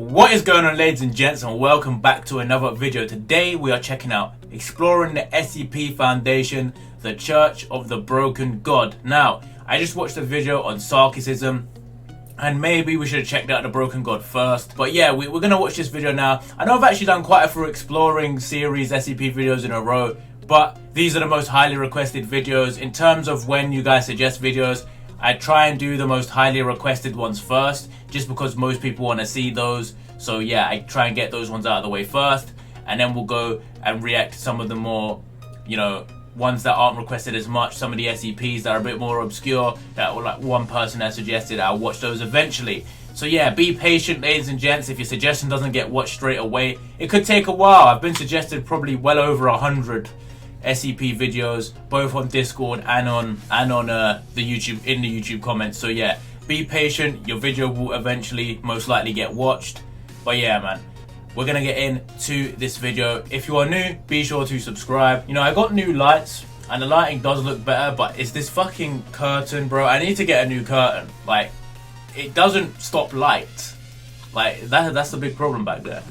What is going on, ladies and gents, and welcome back to another video. Today we are checking out Exploring the SCP Foundation, the Church of the Broken God. Now, I just watched a video on Sarcasm, and maybe we should have checked out the Broken God first. But yeah, we're going to watch this video now. I know I've actually done quite a few Exploring series SCP videos in a row, but these are the most highly requested videos. In terms of when you guys suggest videos, I try and do the most highly requested ones first, just because most people want to see those. So yeah, I try and get those ones out of the way first, and then we'll go and react to some of the more, ones that aren't requested as much. Some of the SCPs that are a bit more obscure, that were like one person that suggested. I'll watch those eventually. So yeah, be patient, ladies and gents. If your suggestion doesn't get watched straight away, it could take a while. I've been suggested probably well over 100 SCP videos, both on Discord and on the YouTube, in the YouTube comments. So yeah, be patient. Your video will eventually most likely get watched. But yeah, man, we're gonna get into this video. If you are new, be sure to subscribe. I got new lights and the lighting does look better, but it's this fucking curtain, bro. I need to get a new curtain. Like, it doesn't stop light. Like, that's the big problem back there.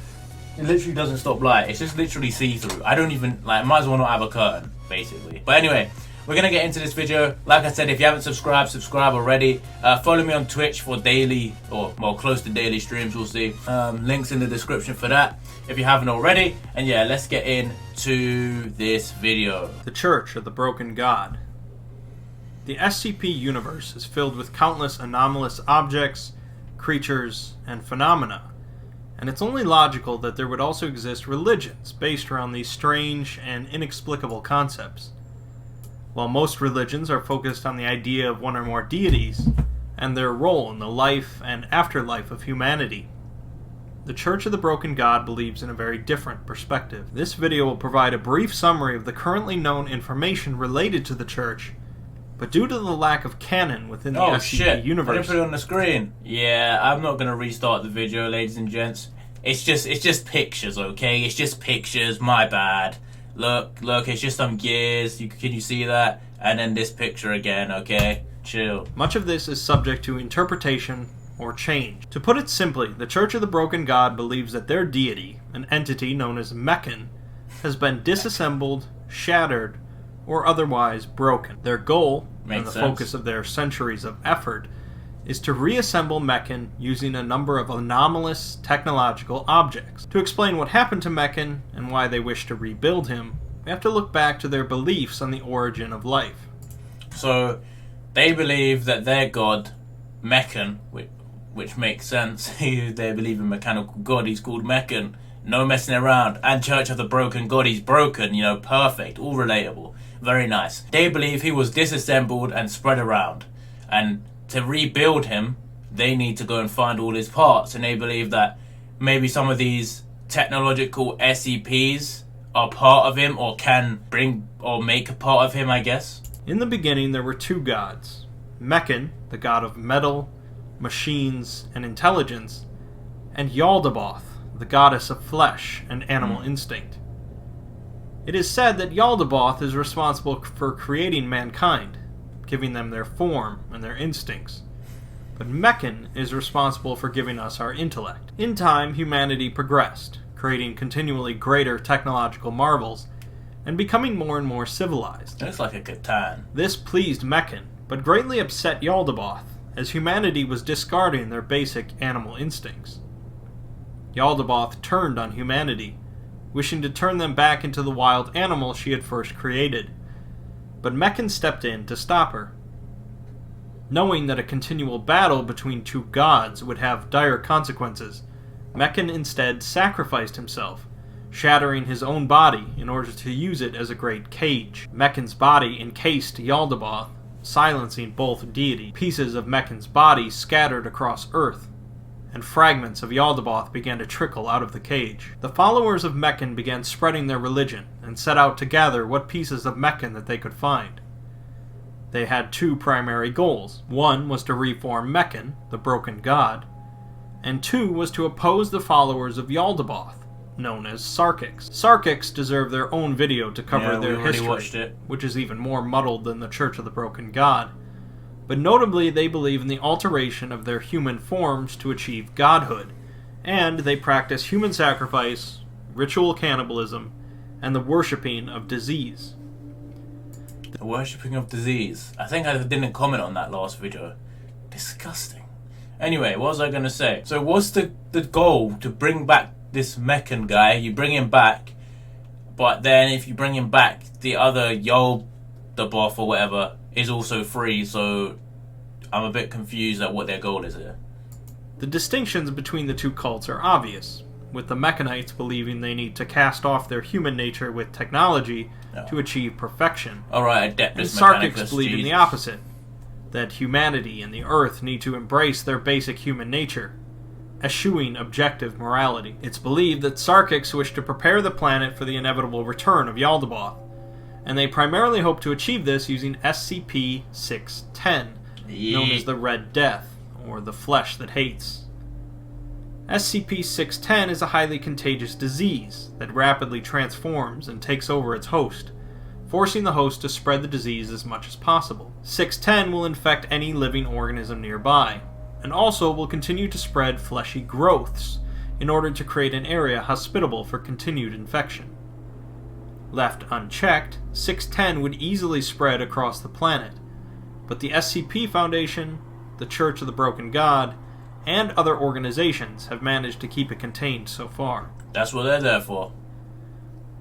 It literally doesn't stop light. It's just literally see-through. I don't even, might as well not have a curtain, basically. But anyway, we're going to get into this video. Like I said, if you haven't subscribed, subscribe already. Follow me on Twitch for daily, or more close to daily streams, we'll see. Links in the description for that, if you haven't already. And yeah, let's get into this video. The Church of the Broken God. The SCP universe is filled with countless anomalous objects, creatures, and phenomena. And it's only logical that there would also exist religions based around these strange and inexplicable concepts. While most religions are focused on the idea of one or more deities and their role in the life and afterlife of humanity, the Church of the Broken God believes in a very different perspective. This video will provide a brief summary of the currently known information related to the Church, but due to the lack of canon within the SCP universe... I didn't put it on the screen. Yeah, I'm not going to restart the video, ladies and gents. It's just pictures, okay? It's just pictures, my bad. Look, it's just some gears. Can you see that? And then this picture again, okay? Chill. Much of this is subject to interpretation or change. To put it simply, the Church of the Broken God believes that their deity, an entity known as Meccan, has been disassembled, shattered, or otherwise broken. Their goal, and the focus of their centuries of effort, is to reassemble Meccan using a number of anomalous technological objects. To explain what happened to Meccan and why they wish to rebuild him, we have to look back to their beliefs on the origin of life. So, they believe that their god, Meccan, which makes sense, they believe in mechanical god, he's called Meccan, no messing around, and Church of the Broken God, he's broken, perfect, all relatable. Very nice. They believe he was disassembled and spread around, and to rebuild him, they need to go and find all his parts, and they believe that maybe some of these technological SCPs are part of him, or can bring or make a part of him, I guess. In the beginning, there were two gods. Meccan, the god of metal, machines, and intelligence, and Yaldabaoth, the goddess of flesh and animal instinct. It is said that Yaldabaoth is responsible for creating mankind, giving them their form and their instincts. But Meccan is responsible for giving us our intellect. In time, humanity progressed, creating continually greater technological marvels, and becoming more and more civilized. Looks like a Catan. This pleased Meccan, but greatly upset Yaldabaoth, as humanity was discarding their basic animal instincts. Yaldabaoth turned on humanity, wishing to turn them back into the wild animal she had first created. But Meccan stepped in to stop her. Knowing that a continual battle between two gods would have dire consequences, Meccan instead sacrificed himself, shattering his own body in order to use it as a great cage. Meccan's body encased Yaldabaoth, silencing both deities. Pieces of Meccan's body scattered across Earth, and fragments of Yaldabaoth began to trickle out of the cage. The followers of Meccan began spreading their religion, and set out to gather what pieces of Meccan that they could find. They had two primary goals. One was to reform Meccan, the broken god, and two was to oppose the followers of Yaldabaoth, known as Sarkics. Sarkics deserve their own video to cover their history, which is even more muddled than the Church of the Broken God. But notably, they believe in the alteration of their human forms to achieve godhood, and they practice human sacrifice, ritual cannibalism, and the worshipping of disease. The worshipping of disease. I think I didn't comment on that last video. Disgusting. Anyway, what was I going to say? So what's the goal? To bring back this Meccan guy. You bring him back, but then if you bring him back, the other yaldabaoth or whatever is also free, so I'm a bit confused at what their goal is here. The distinctions between the two cults are obvious, with the Mechanites believing they need to cast off their human nature with technology to achieve perfection. Alright, and Adeptus Sarkics Mechanicus, believe in the opposite, that humanity and the Earth need to embrace their basic human nature, eschewing objective morality. It's believed that Sarkics wish to prepare the planet for the inevitable return of Yaldabaoth, and they primarily hope to achieve this using SCP-610, known as the Red Death, or the Flesh That Hates. SCP-610 is a highly contagious disease that rapidly transforms and takes over its host, forcing the host to spread the disease as much as possible. 610 will infect any living organism nearby, and also will continue to spread fleshy growths in order to create an area hospitable for continued infection. Left unchecked, 610 would easily spread across the planet, but the SCP Foundation, the Church of the Broken God, and other organizations have managed to keep it contained so far. That's what they're there for.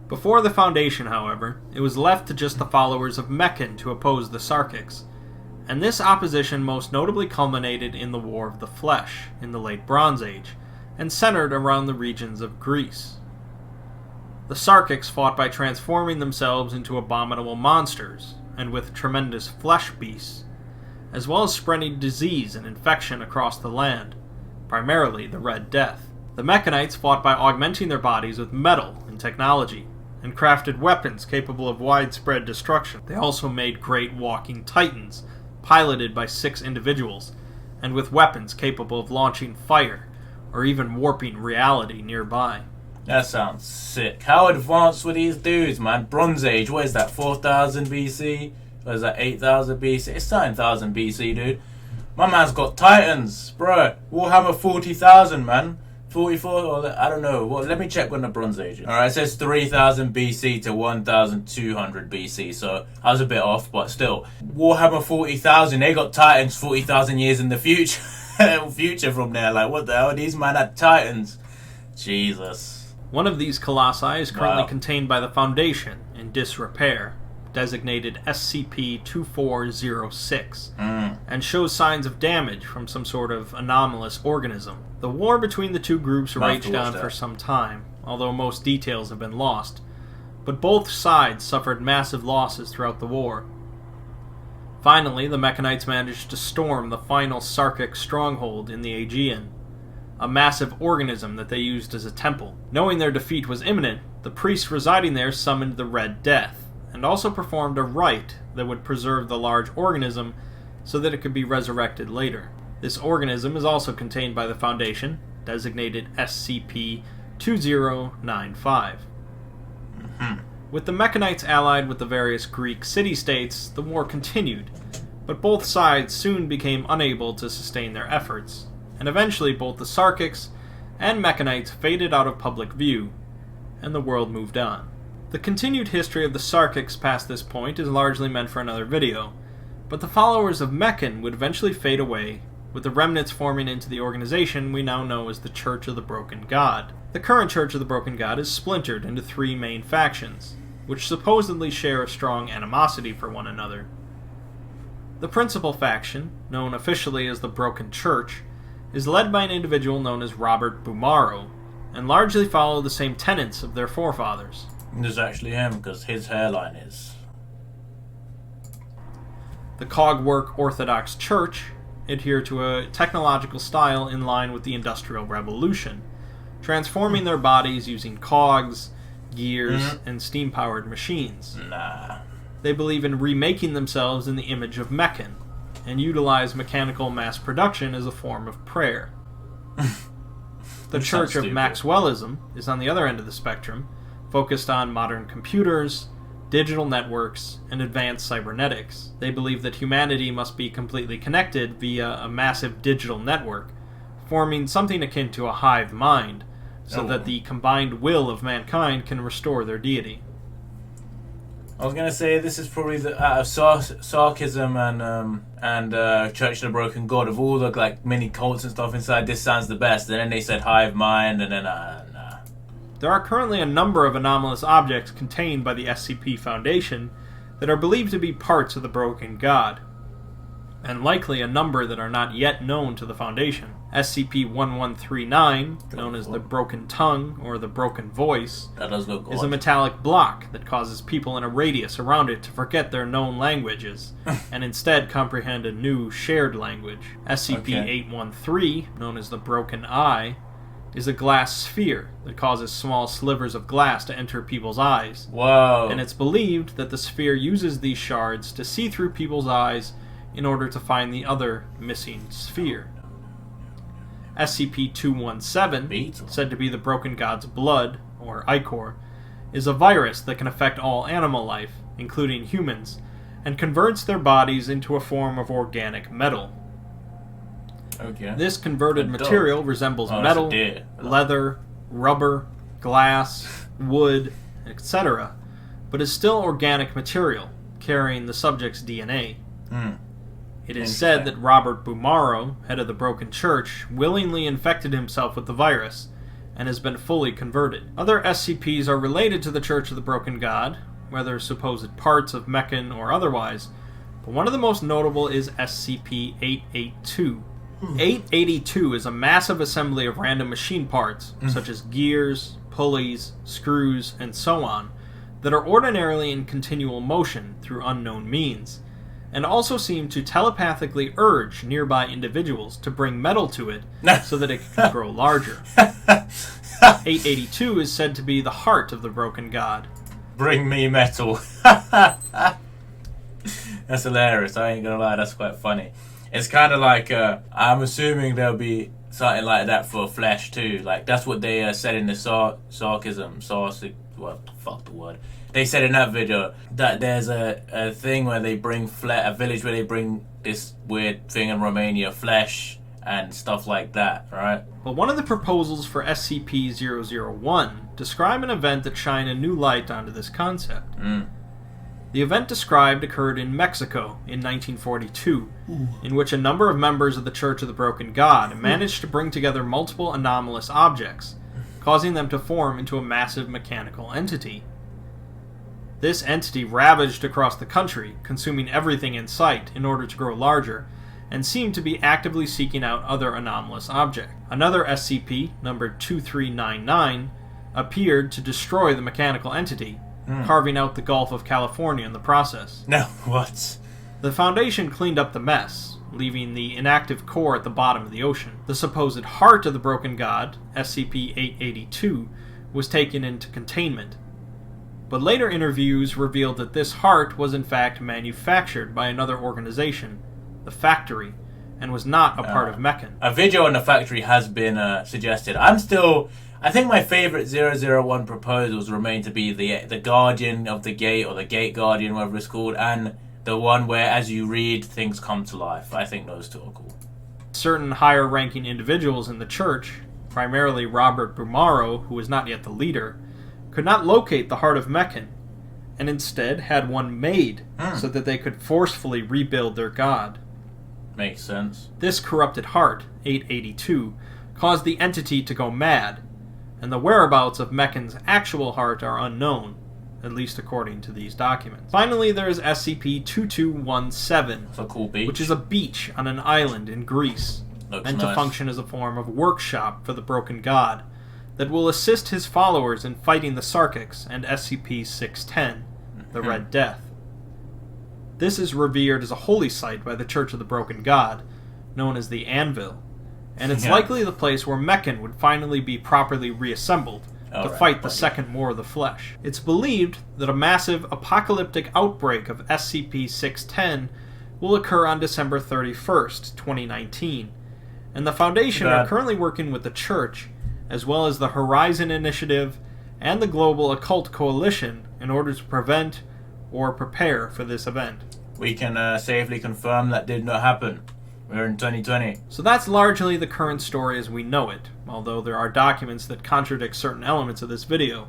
Before the Foundation, however, it was left to just the followers of Meccan to oppose the Sarkics, and this opposition most notably culminated in the War of the Flesh in the Late Bronze Age, and centered around the regions of Greece. The Sarkics fought by transforming themselves into abominable monsters, and with tremendous flesh beasts, as well as spreading disease and infection across the land, primarily the Red Death. The Mechanites fought by augmenting their bodies with metal and technology, and crafted weapons capable of widespread destruction. They also made great walking titans, piloted by 6 individuals, and with weapons capable of launching fire, or even warping reality nearby. That sounds sick. How advanced were these dudes, man? Bronze Age, what is that, 4000 BC? Or is that 8000 BC? It's 9000 BC, dude. My man's got titans, bro. Warhammer 40,000, man. 44, or I don't know. Well, let me check when the Bronze Age is. Alright, it says 3000 BC to 1200 BC, so I was a bit off, but still. Warhammer 40,000, they got titans 40,000 years in the future. Future from there, like, what the hell? These man had titans. Jesus. One of these colossi is currently contained by the Foundation in disrepair, designated SCP-2406, and shows signs of damage from some sort of anomalous organism. The war between the two groups raged on for some time, although most details have been lost, but both sides suffered massive losses throughout the war. Finally, the Mechanites managed to storm the final Sarkic stronghold in the Aegean, a massive organism that they used as a temple. Knowing their defeat was imminent, the priests residing there summoned the Red Death, and also performed a rite that would preserve the large organism so that it could be resurrected later. This organism is also contained by the Foundation, designated SCP-2095. With the Mechanites allied with the various Greek city-states, the war continued, but both sides soon became unable to sustain their efforts, and eventually both the Sarkics and Mechanites faded out of public view, and the world moved on. The continued history of the Sarkics past this point is largely meant for another video, but the followers of Meccan would eventually fade away, with the remnants forming into the organization we now know as the Church of the Broken God. The current Church of the Broken God is splintered into 3 main factions, which supposedly share a strong animosity for one another. The principal faction, known officially as the Broken Church, is led by an individual known as Robert Bumaro, and largely follow the same tenets of their forefathers. It's actually him, because his hairline is. The Cogwork Orthodox Church adhere to a technological style in line with the Industrial Revolution, transforming their bodies using cogs, gears, and steam-powered machines. They believe in remaking themselves in the image of Meccan, and utilize mechanical mass production as a form of prayer. The Church of Maxwellism is on the other end of the spectrum, focused on modern computers, digital networks, and advanced cybernetics. They believe that humanity must be completely connected via a massive digital network, forming something akin to a hive mind, so that the combined will of mankind can restore their deity. I was gonna say this is probably the out of Sarkism and Church of the Broken God, of all the like mini cults and stuff inside, this sounds the best. And then they said hive mind, and then nah. There are currently a number of anomalous objects contained by the SCP Foundation that are believed to be parts of the Broken God, and likely a number that are not yet known to the Foundation. SCP-1139, known as the Broken Tongue or the Broken Voice, that does look is odd. a metallic block that causes people in a radius around it to forget their known languages and instead comprehend a new shared language. SCP-813, known as the Broken Eye, is a glass sphere that causes small slivers of glass to enter people's eyes. Whoa. And it's believed that the sphere uses these shards to see through people's eyes in order to find the other missing sphere. SCP-217, said to be the Broken God's blood, or Ichor, is a virus that can affect all animal life, including humans, and converts their bodies into a form of organic metal. Okay. This converted material resembles metal, leather, rubber, glass, wood, etc., but is still organic material, carrying the subject's DNA. It is said that Robert Bumaro, head of the Broken Church, willingly infected himself with the virus, and has been fully converted. Other SCPs are related to the Church of the Broken God, whether supposed parts of Meccan or otherwise, but one of the most notable is SCP-882. 882 is a massive assembly of random machine parts, such as gears, pulleys, screws, and so on, that are ordinarily in continual motion through unknown means, and also seem to telepathically urge nearby individuals to bring metal to it so that it can grow larger. 882 is said to be the heart of the Broken God. Bring me metal. That's hilarious, I ain't gonna lie, that's quite funny. It's kind of like, I'm assuming there'll be something like that for flesh too. Like, that's what they said in the fuck the word. They said in that video that there's a thing where they bring a village where they bring this weird thing in Romania, flesh and stuff like that, right? But one of the proposals for SCP-001 describe an event that shine a new light onto this concept. The event described occurred in Mexico in 1942, in which a number of members of the Church of the Broken God managed to bring together multiple anomalous objects, causing them to form into a massive mechanical entity. This entity ravaged across the country, consuming everything in sight in order to grow larger, and seemed to be actively seeking out other anomalous objects. Another SCP, numbered 2399, appeared to destroy the mechanical entity, carving out the Gulf of California in the process. No, what? The Foundation cleaned up the mess, leaving the inactive core at the bottom of the ocean. The supposed heart of the Broken God, SCP-882, was taken into containment. But later interviews revealed that this heart was in fact manufactured by another organization, the Factory, and was not a part of Meccan. A video on the Factory has been suggested. I think my favourite 001 proposals remain to be the Guardian of the Gate, or the Gate Guardian, whatever it's called, and the one where as you read, things come to life. I think those two are cool. Certain higher-ranking individuals in the church, primarily Robert Bumaro, who was not yet the leader, could not locate the heart of Meccan, and instead had one made so that they could forcefully rebuild their god. Makes sense. This corrupted heart, 882, caused the entity to go mad, and the whereabouts of Meccan's actual heart are unknown, at least according to these documents. Finally, there is SCP-2217, It's a cool beach. which is a beach on an island in Greece, meant to function as a form of workshop for the Broken God, that will assist his followers in fighting the Sarkics and SCP-610, the Red Death. This is revered as a holy site by the Church of the Broken God, known as the Anvil, and it's likely the place where Meccan would finally be properly reassembled to fight the Second War of the Flesh. It's believed that a massive apocalyptic outbreak of SCP-610 will occur on December 31st, 2019, and the Foundation are currently working with the Church, as well as the Horizon Initiative and the Global Occult Coalition, in order to prevent or prepare for this event. We can safely confirm that did not happen. We're in 2020. So that's largely the current story as we know it, although there are documents that contradict certain elements of this video.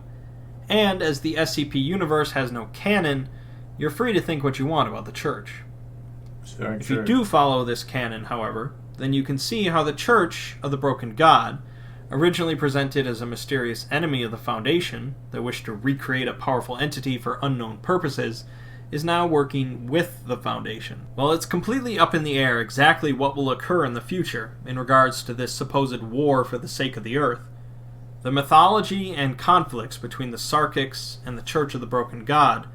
And as the SCP universe has no canon, you're free to think what you want about the Church. It's very If true. you do follow this canon, however, then you can see how the Church of the Broken God, originally presented as a mysterious enemy of the Foundation that wished to recreate a powerful entity for unknown purposes, is now working with the Foundation. While it's completely up in the air exactly what will occur in the future in regards to this supposed war for the sake of the Earth, the mythology and conflicts between the Sarkics and the Church of the Broken God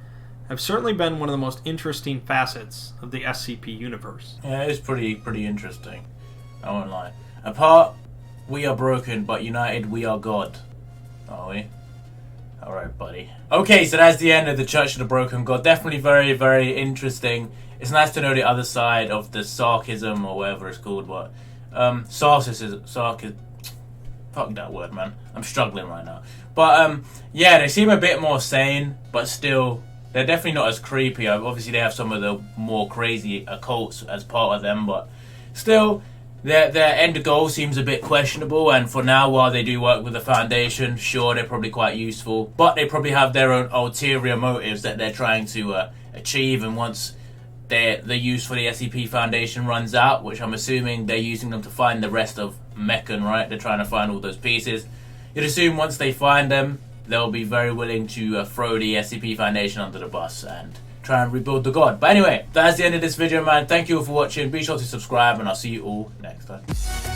have certainly been one of the most interesting facets of the SCP universe. Yeah, it's pretty interesting. I won't lie. Apart, we are broken, but united, we are God. Are we? Alright, buddy. Okay, so that's the end of the Church of the Broken God. Definitely very interesting. It's nice to know the other side of the Sarkism, or whatever it's called, but Sarkism. Fuck that word, man. I'm struggling right now. But yeah, they seem a bit more sane, but still, they're definitely not as creepy. Obviously, they have some of the more crazy occults as part of them, but still, their end goal seems a bit questionable. And for now, while they do work with the Foundation, sure, they're probably quite useful, but they probably have their own ulterior motives that they're trying to achieve. And once the use for the SCP Foundation runs out, which I'm assuming they're using them to find the rest of Meccan, right? They're trying to find all those pieces. You'd assume once they find them, they'll be very willing to throw the SCP Foundation under the bus and try and rebuild the god. But anyway, that's the end of this video, man. Thank you all for watching. Be sure to subscribe, and I'll see you all next time.